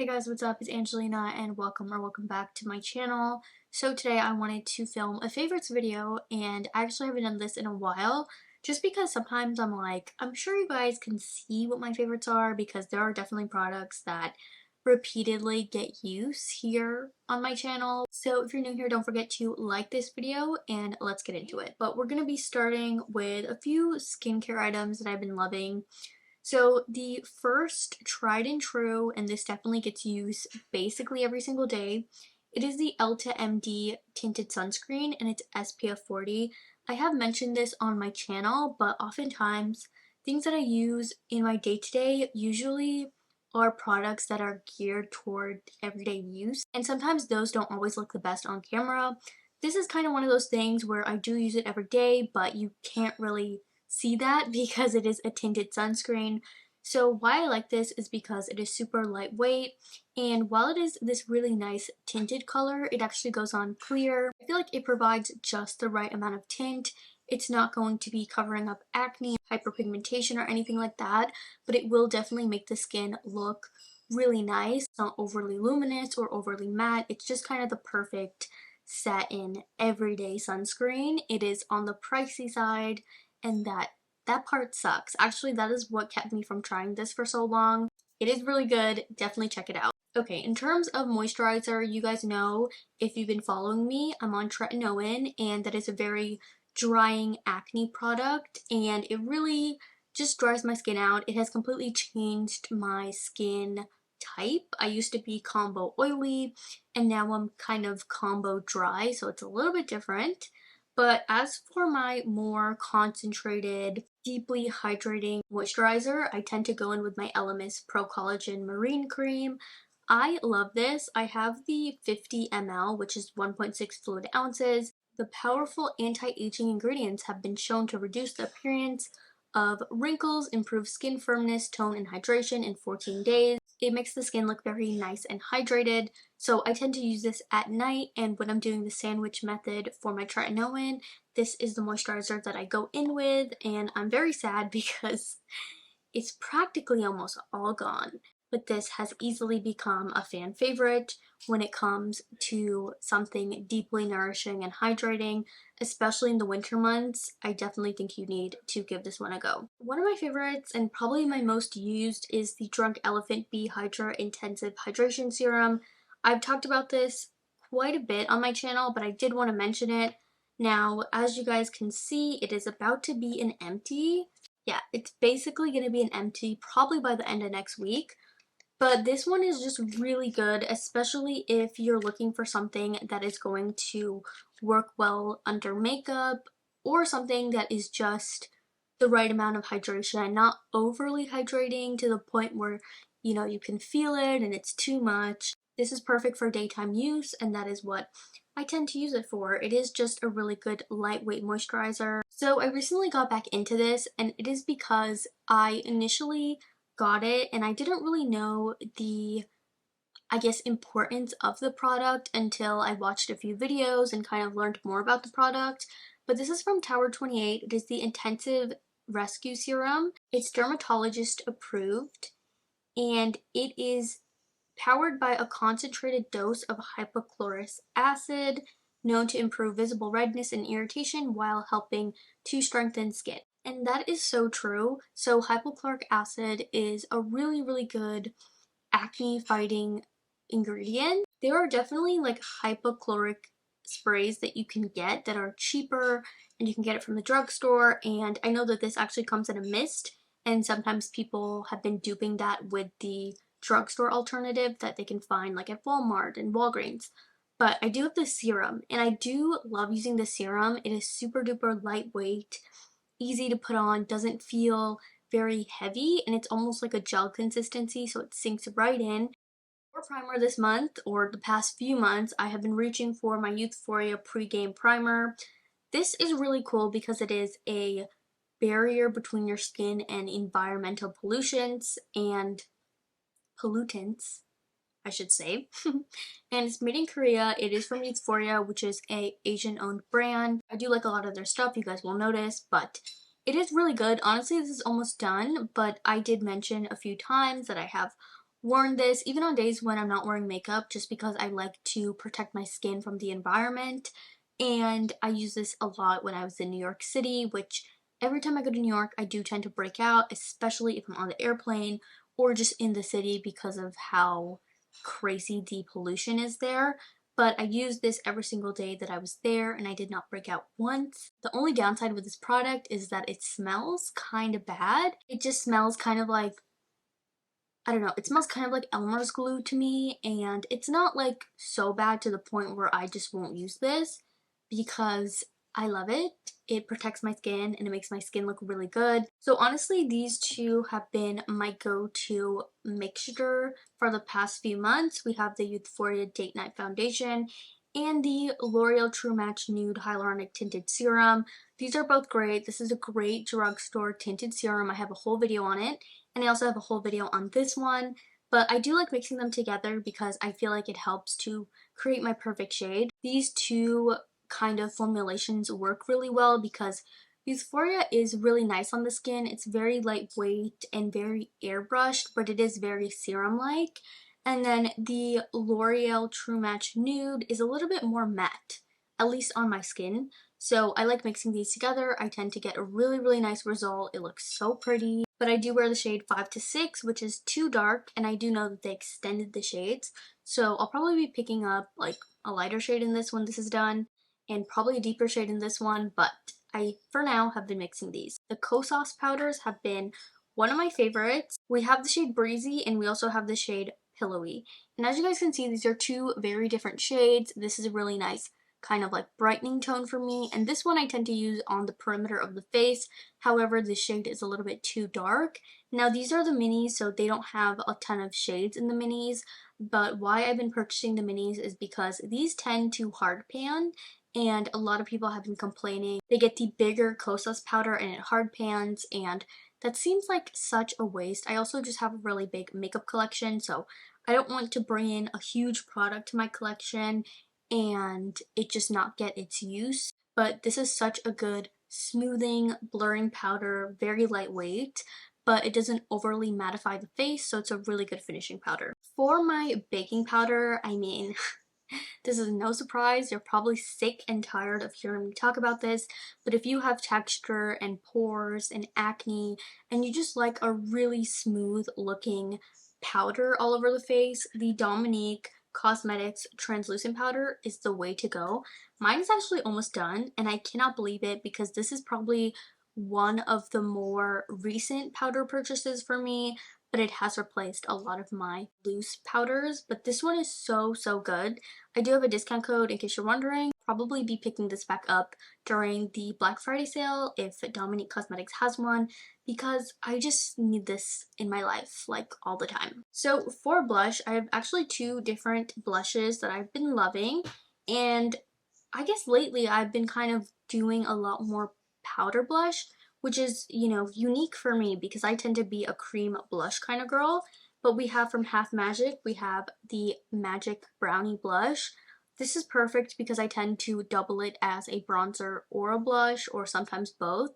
Hey guys, what's up? It's Angelina and welcome back to my channel. So today I wanted to film a favorites video and I actually haven't done this in a while just because sometimes I'm like, I'm sure you guys can see what my favorites are because there are definitely products that repeatedly get use here on my channel. So if you're new here, don't forget to like this video and let's get into it. But we're going to be starting with a few skincare items that I've been loving. So the first tried and true, and this definitely gets used basically every single day, it is the Elta MD tinted sunscreen and it's SPF 40. I have mentioned this on my channel, but oftentimes things that I use in my day-to-day usually are products that are geared toward everyday use, and sometimes those don't always look the best on camera. This is kind of one of those things where I do use it every day, but you can't really see that because it is a tinted sunscreen. So why I like this is because it is super lightweight, and while it is this really nice tinted color, it actually goes on clear. I feel like it provides just the right amount of tint. It's not going to be covering up acne, hyperpigmentation, or anything like that, but it will definitely make the skin look really nice. It's not overly luminous or overly matte. It's just kind of the perfect satin everyday sunscreen. It is on the pricey side, and that part sucks. Actually, that is what kept me from trying this for so long. It is really good. Definitely check it out. Okay, in terms of moisturizer, you guys know, if you've been following me, I'm on tretinoin, and that is a very drying acne product, and it really just dries my skin out. It has completely changed my skin type. I used to be combo oily, and now I'm kind of combo dry, so it's a little bit different. But as for my more concentrated, deeply hydrating moisturizer, I tend to go in with my Elemis Pro Collagen Marine Cream. I love this. I have the 50 ml, which is 1.6 fluid ounces. The powerful anti-aging ingredients have been shown to reduce the appearance of wrinkles, improve skin firmness, tone, and hydration in 14 days. It makes the skin look very nice and hydrated. So I tend to use this at night, and when I'm doing the sandwich method for my tretinoin, this is the moisturizer that I go in with, and I'm very sad because it's practically almost all gone. But this has easily become a fan favorite when it comes to something deeply nourishing and hydrating, especially in the winter months. I definitely think you need to give this one a go. One of my favorites, and probably my most used, is the Drunk Elephant Bee Hydra Intensive Hydration Serum. I've talked about this quite a bit on my channel, but I did want to mention it. Now, as you guys can see, it is about to be an empty. Yeah, it's basically going to be an empty probably by the end of next week. But this one is just really good, especially if you're looking for something that is going to work well under makeup, or something that is just the right amount of hydration, not overly hydrating to the point where, you know, you can feel it and it's too much. This is perfect for daytime use, and that is what I tend to use it for. It is just a really good lightweight moisturizer. So I recently got back into this, and it is because I initially got it and I didn't really know the, I guess, importance of the product until I watched a few videos and kind of learned more about the product. But this is from Tower 28. It is the Intensive Rescue Serum. It's dermatologist approved, and it is powered by a concentrated dose of hypochlorous acid, known to improve visible redness and irritation while helping to strengthen skin. And that is so true. So hypochloric acid is a really, really good acne fighting ingredient. There are definitely like hypochloric sprays that you can get that are cheaper, and you can get it from the drugstore, and I know that this actually comes in a mist, and sometimes people have been duping that with the drugstore alternative that they can find like at Walmart and Walgreens. But I do have the serum, and I do love using the serum. It is super duper lightweight, easy to put on, doesn't feel very heavy, and it's almost like a gel consistency, so it sinks right in. For primer this month, or the past few months, I have been reaching for my Youthforia Pre-Game Primer. This is really cool because it is a barrier between your skin and environmental pollutants, I should say. And it's made in Korea. It is from Youthforia, which is a Asian-owned brand. I do like a lot of their stuff, you guys will notice, but it is really good. Honestly, this is almost done, but I did mention a few times that I have worn this even on days when I'm not wearing makeup just because I like to protect my skin from the environment. And I use this a lot when I was in New York City, which every time I go to New York, I do tend to break out, especially if I'm on the airplane or just in the city because of how crazy the pollution is there. But I used this every single day that I was there and I did not break out once. The only downside with this product is that it smells kind of bad. It just smells kind of like, I don't know, it smells kind of like Elmer's glue to me, and it's not like so bad to the point where I just won't use this because I love it. It protects my skin and it makes my skin look really good. So honestly, these two have been my go-to mixture for the past few months. We have the Youthforia Date Night Foundation and the L'Oreal True Match Nude Hyaluronic Tinted Serum. These are both great. This is a great drugstore tinted serum. I have a whole video on it. And I also have a whole video on this one, but I do like mixing them together because I feel like it helps to create my perfect shade. These two kind of formulations work really well because Youthforia is really nice on the skin. It's very lightweight and very airbrushed, but it is very serum-like. And then the L'Oreal True Match Nude is a little bit more matte, at least on my skin. So I like mixing these together. I tend to get a really, really nice result. It looks so pretty. But I do wear the shade 5 to 6, which is too dark, and I do know that they extended the shades. So I'll probably be picking up like a lighter shade in this when this is done, and probably a deeper shade in this one, but I, for now, have been mixing these. The kosas powders have been one of my favorites. We have the shade Breezy, and we also have the shade Pillowy. And as you guys can see, these are two very different shades. This is a really nice kind of like brightening tone for me, and this one I tend to use on the perimeter of the face. However, the shade is a little bit too dark. Now these are the minis, so they don't have a ton of shades in the minis, but why I've been purchasing the minis is because these tend to hard pan, and a lot of people have been complaining they get the bigger kosas powder and it hard pans, and that seems like such a waste. I also just have a really big makeup collection, so I don't want to bring in a huge product to my collection and it just not get its use. But this is such a good smoothing, blurring powder, very lightweight, but it doesn't overly mattify the face, so it's a really good finishing powder. For my baking powder, I mean, this is no surprise, you're probably sick and tired of hearing me talk about this, but if you have texture and pores and acne, and you just like a really smooth looking powder all over the face, the Dominique Cosmetics translucent powder is the way to go. Mine is actually almost done, and I cannot believe it because this is probably one of the more recent powder purchases for me, but it has replaced a lot of my loose powders. But this one is so, so good. I do have a discount code in case you're wondering. Probably be picking this back up during the Black Friday sale if Dominique Cosmetics has one, because I just need this in my life like all the time. So for blush, I have actually two different blushes that I've been loving, and I guess lately I've been kind of doing a lot more powder blush, which is, you know, unique for me because I tend to be a cream blush kind of girl. But we have from Half Magic, we have the Magic Brownie Blush. This is perfect because I tend to double it as a bronzer or a blush, or sometimes both.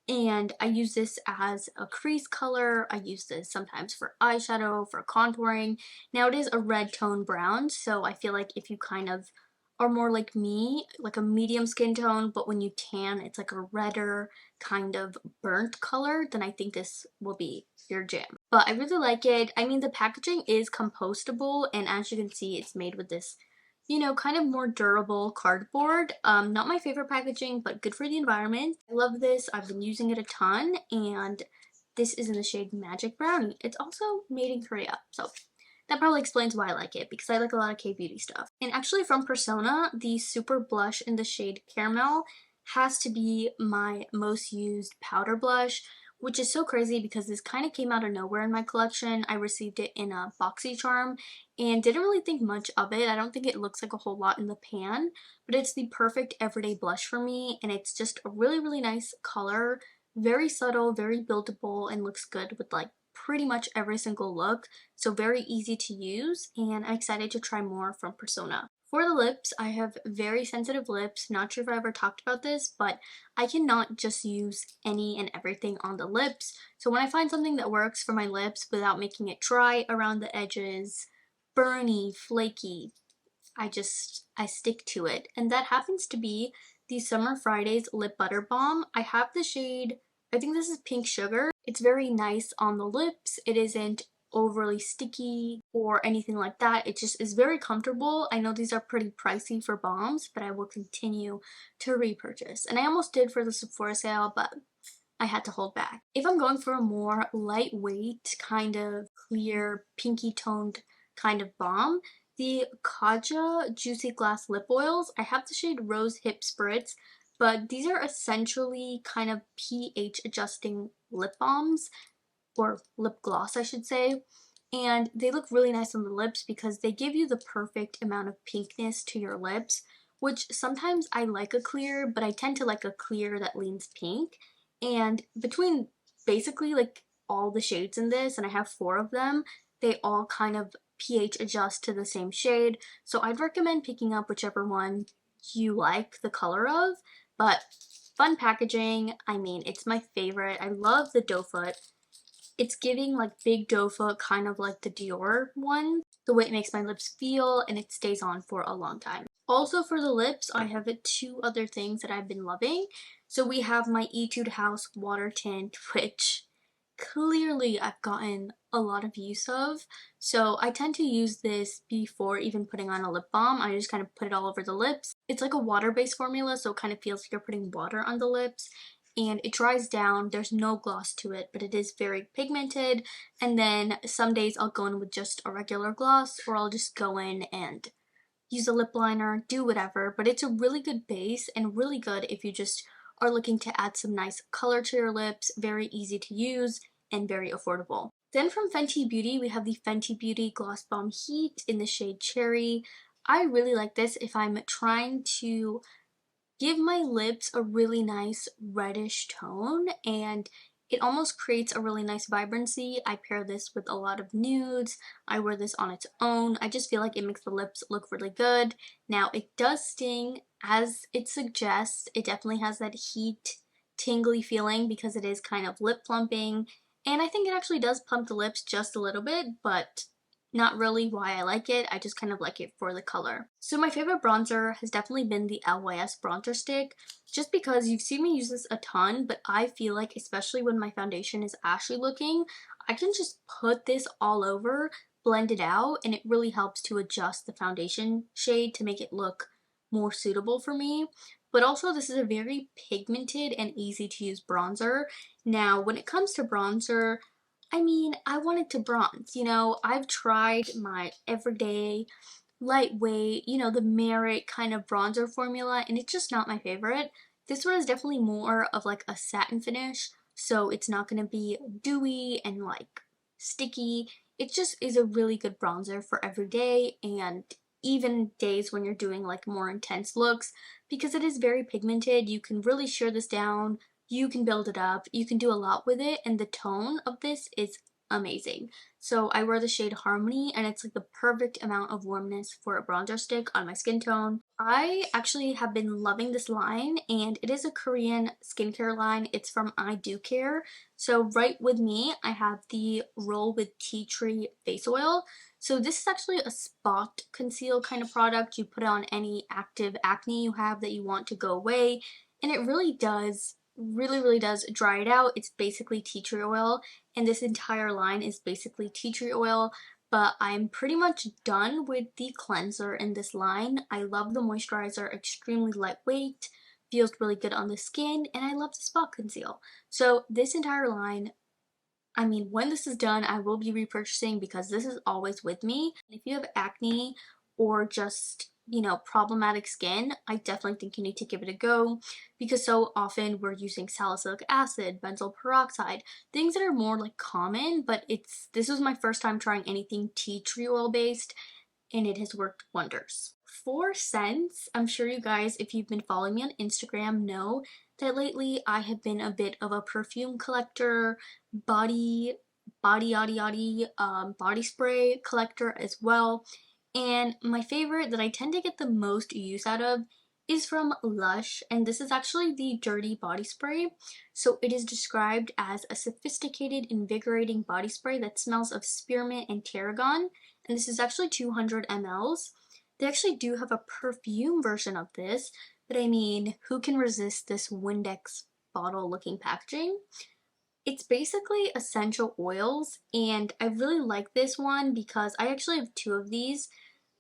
And I use this as a crease color. I use this sometimes for eyeshadow, for contouring. Now it is a red tone brown, so I feel like if you kind of are more like me, like a medium skin tone, but when you tan, it's like a redder kind of burnt color, then I think this will be your jam. But I really like it. I mean, the packaging is compostable, and as you can see, it's made with this, you know, kind of more durable cardboard. Not my favorite packaging, but good for the environment. I love this. I've been using it a ton, and this is in the shade Magic Brownie. It's also made in Korea, so that probably explains why I like it, because I like a lot of K-beauty stuff. And actually from Persona, the Super Blush in the shade Caramel has to be my most used powder blush, which is so crazy because this kind of came out of nowhere in my collection. I received it in a BoxyCharm and didn't really think much of it. I don't think it looks like a whole lot in the pan, but it's the perfect everyday blush for me, and it's just a really, really nice color. Very subtle, very buildable, and looks good with like pretty much every single look, so very easy to use, and I'm excited to try more from Persona. For the lips, I have very sensitive lips. Not sure if I ever talked about this, but I cannot just use any and everything on the lips. So when I find something that works for my lips without making it dry around the edges, burny, flaky, I stick to it. And that happens to be the Summer Fridays Lip Butter Balm. I have the shade, I think this is Pink Sugar. It's very nice on the lips. It isn't overly sticky or anything like that. It just is very comfortable. I know these are pretty pricey for balms, but I will continue to repurchase. And I almost did for the Sephora sale, but I had to hold back. If I'm going for a more lightweight, kind of clear, pinky toned kind of balm, the Kaja Juicy Glass Lip Oils, I have the shade Rose Hip Spritz, but these are essentially kind of pH adjusting lip balms, or lip gloss I should say, and they look really nice on the lips because they give you the perfect amount of pinkness to your lips, which sometimes I like a clear, but I tend to like a clear that leans pink. And between basically like all the shades in this, and I have 4 of them, they all kind of pH adjust to the same shade. So I'd recommend picking up whichever one you like the color of. But fun packaging, I mean, it's my favorite. I love the doe foot. It's giving like big doe foot, kind of like the Dior one. The way it makes my lips feel, and it stays on for a long time. Also for the lips, I have 2 other things that I've been loving. So we have my Etude House Water Tint, which clearly I've gotten a lot of use of. So I tend to use this before even putting on a lip balm. I just kind of put it all over the lips. It's like a water-based formula, so it kind of feels like you're putting water on the lips. And it dries down. There's no gloss to it, but it is very pigmented. And then some days I'll go in with just a regular gloss, or I'll just go in and use a lip liner, do whatever. But it's a really good base and really good if you just are looking to add some nice color to your lips. Very easy to use and very affordable. Then from Fenty Beauty, we have the Fenty Beauty Gloss Bomb Heat in the shade Cherry. I really like this if I'm trying to give my lips a really nice reddish tone, and it almost creates a really nice vibrancy. I pair this with a lot of nudes. I wear this on its own. I just feel like it makes the lips look really good. Now, it does sting, as it suggests. It definitely has that heat, tingly feeling because it is kind of lip plumping. And I think it actually does plump the lips just a little bit, but not really why I like it. I just kind of like it for the color. So my favorite bronzer has definitely been the LYS bronzer stick, just because you've seen me use this a ton, but I feel like especially when my foundation is ashy looking, I can just put this all over, blend it out, and it really helps to adjust the foundation shade to make it look more suitable for me. But also, this is a very pigmented and easy to use bronzer. Now, when it comes to bronzer, I mean, I wanted to bronze, you know. I've tried my everyday, lightweight, you know, the Merit kind of bronzer formula, and it's just not my favorite. This one is definitely more of like a satin finish, so it's not going to be dewy and like sticky. It just is a really good bronzer for every day and even days when you're doing like more intense looks, because it is very pigmented. You can really shear this down, you can build it up, you can do a lot with it, and the tone of this is amazing. So I wear the shade Harmony, and it's like the perfect amount of warmness for a bronzer stick on my skin tone. I actually have been loving this line, and it is a Korean skincare line. It's from I Do Care. So right with me, I have the Roll with Tea Tree Face Oil. So this is actually a spot conceal kind of product. You put it on any active acne you have that you want to go away, and it really does really does dry it out. It's basically tea tree oil, and this entire line is basically tea tree oil, but I'm pretty much done with the cleanser in this line. I love the moisturizer, extremely lightweight, feels really good on the skin, and I love the spot conceal. So this entire line, I mean, when this is done, I will be repurchasing because this is always with me. If you have acne or just, you know, problematic skin, I definitely think you need to give it a go, because so often we're using salicylic acid, benzoyl peroxide, things that are more like common, but this was my first time trying anything tea tree oil based, and it has worked wonders. For scents, I'm sure you guys, if you've been following me on Instagram, know that lately I have been a bit of a perfume collector, body spray collector as well. And my favorite that I tend to get the most use out of is from LUSH, and this is actually the Dirty Body Spray. So it is described as a sophisticated, invigorating body spray that smells of spearmint and tarragon, and this is actually 200 mLs. They actually do have a perfume version of this, but I mean, who can resist this Windex bottle looking packaging? It's basically essential oils, and I really like this one because I actually have two of these.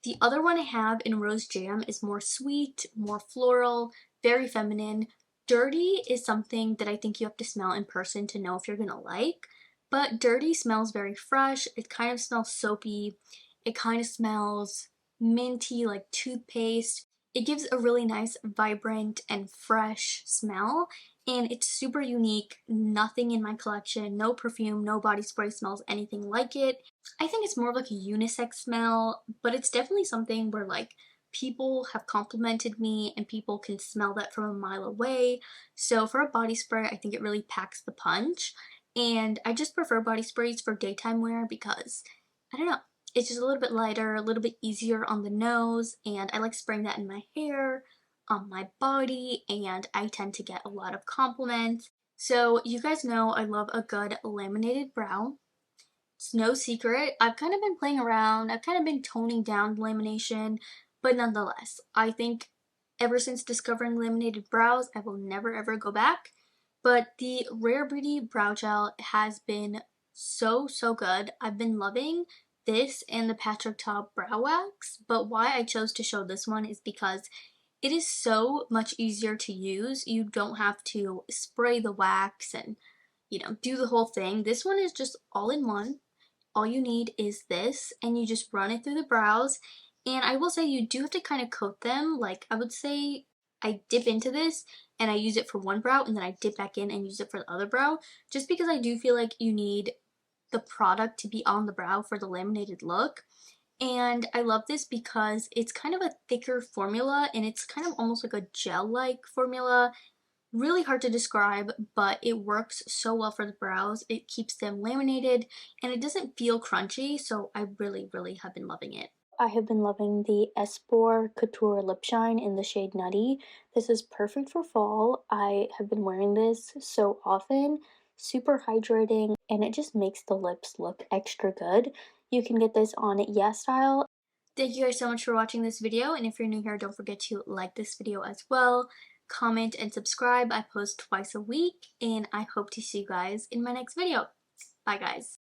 The other one I have in Rose Jam is more sweet, more floral, very feminine. Dirty is something that I think you have to smell in person to know if you're gonna like, but Dirty smells very fresh. It kind of smells soapy. It kind of smells minty, like toothpaste. It gives a really nice, vibrant, and fresh smell, and it's super unique. Nothing in my collection, no perfume, no body spray smells anything like it. I think it's more of like a unisex smell, but it's definitely something where like people have complimented me and people can smell that from a mile away. So for a body spray, I think it really packs the punch. And I just prefer body sprays for daytime wear because, I don't know, it's just a little bit lighter, a little bit easier on the nose, and I like spraying that in my hair, on my body, and I tend to get a lot of compliments. So you guys know I love a good laminated brow. It's no secret. I've kind of been playing around. I've kind of been toning down lamination, but nonetheless, I think ever since discovering laminated brows, I will never ever go back. But the Rare Beauty Brow Gel has been so good. I've been loving this and the Patrick Ta Brow Wax, but why I chose to show this one is because it is so much easier to use. You don't have to spray the wax and, do the whole thing. This one is just all in one. All you need is this, and you just run it through the brows. And I will say you do have to kind of coat them. Like, I would say I dip into this and I use it for one brow, and then I dip back in and use it for the other brow, just because I do feel like you need the product to be on the brow for the laminated look. And I love this because it's kind of a thicker formula, and it's kind of almost like a gel-like formula. Really hard to describe, but it works so well for the brows. It keeps them laminated and it doesn't feel crunchy, so I really have been loving it. I have been loving the espoir Couture Lip Shine in the shade Nutty. This is perfect for fall. I have been wearing this so often. Super hydrating, and it just makes the lips look extra good. You can get this on YESSTYLE. Thank you guys so much for watching this video, and if you're new here, don't forget to like this video as well. Comment and subscribe. I post twice a week, and I hope to see you guys in my next video. Bye guys.